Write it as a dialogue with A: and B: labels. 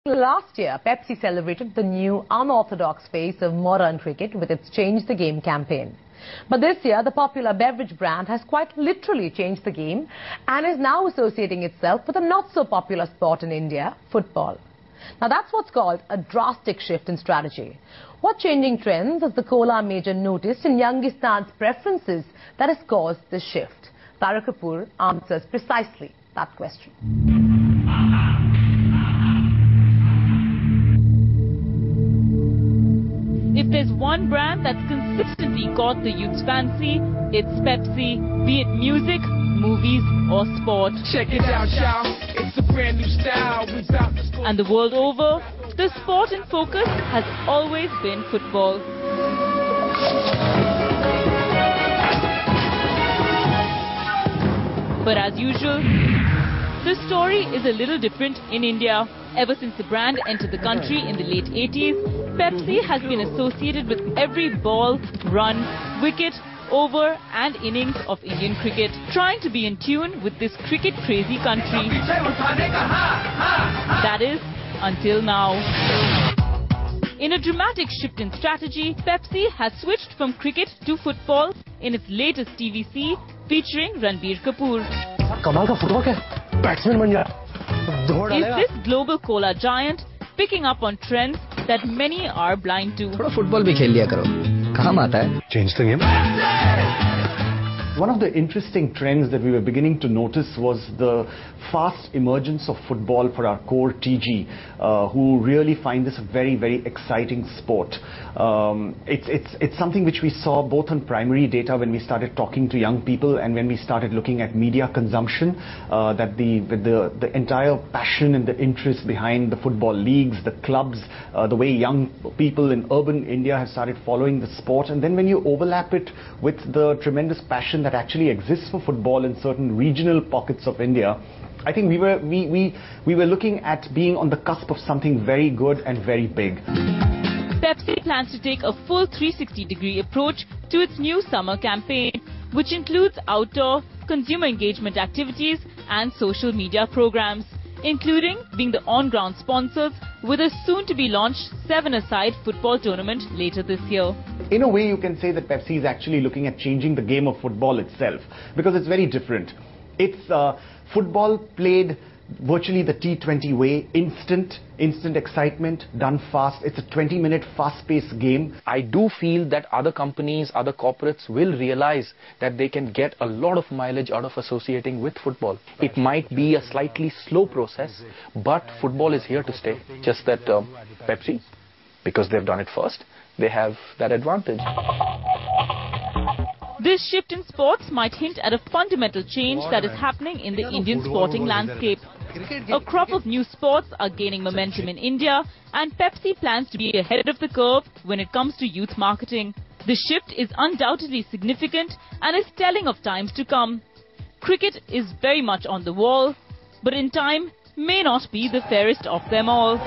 A: Last year, Pepsi celebrated the new unorthodox face of modern cricket with its Change the Game campaign. But this year, the popular beverage brand has quite literally changed the game and is now associating itself with a not-so-popular sport in India, football. Now, that's what's called a drastic shift in strategy. What changing trends has the cola major noticed in Youngistan's preferences that has caused this shift? Tara Kapoor answers precisely that question.
B: If there's one brand that's consistently caught the youth's fancy, it's Pepsi, be it music, movies or sport.
C: Check it out, y'all. It's a brand new style.
B: And the world over, the sport in focus has always been football. But as usual, the story is a little different in India. Ever since the brand entered the country in the late 80s, Pepsi has been associated with every ball, run, wicket, over and innings of Indian cricket, trying to be in tune with this cricket-crazy country. That is, until now. In a dramatic shift in strategy, Pepsi has switched from cricket to football in its latest TVC featuring Ranbir Kapoor. Is this global cola giant picking up on trends that many are blind to?
D: Football bhi khel liya karo. Kaham aata hai?
E: Change the game. One of the interesting trends that we were beginning to notice was the fast emergence of football for our core TG, who really find this a very, very exciting sport. It's something which we saw both on primary data when we started talking to young people and when we started looking at media consumption, that the entire passion and the interest behind the football leagues, the clubs, the way young people in urban India have started following the sport. And then when you overlap it with the tremendous passion that actually exists for football in certain regional pockets of India, I think we were looking at being on the cusp of something very good and very big.
B: Pepsi plans to take a full 360-degree approach to its new summer campaign, which includes outdoor, consumer engagement activities and social media programs, including being the on-ground sponsors with a soon-to-be-launched 7-a-side football tournament later this year.
E: In a way, you can say that Pepsi is actually looking at changing the game of football itself, because it's very different. It's football played virtually the T20 way, instant excitement, done fast. It's a 20-minute fast-paced game.
F: I do feel that other companies, other corporates will realize that they can get a lot of mileage out of associating with football. It might be a slightly slow process, but football is here to stay. Just that Pepsi, because they've done it first, they have that advantage.
B: This shift in sports might hint at a fundamental change that is happening in the Indian sporting landscape. A crop of new sports are gaining momentum in India, and Pepsi plans to be ahead of the curve when it comes to youth marketing. The shift is undoubtedly significant and is telling of times to come. Cricket is very much on the wall, but in time may not be the fairest of them all.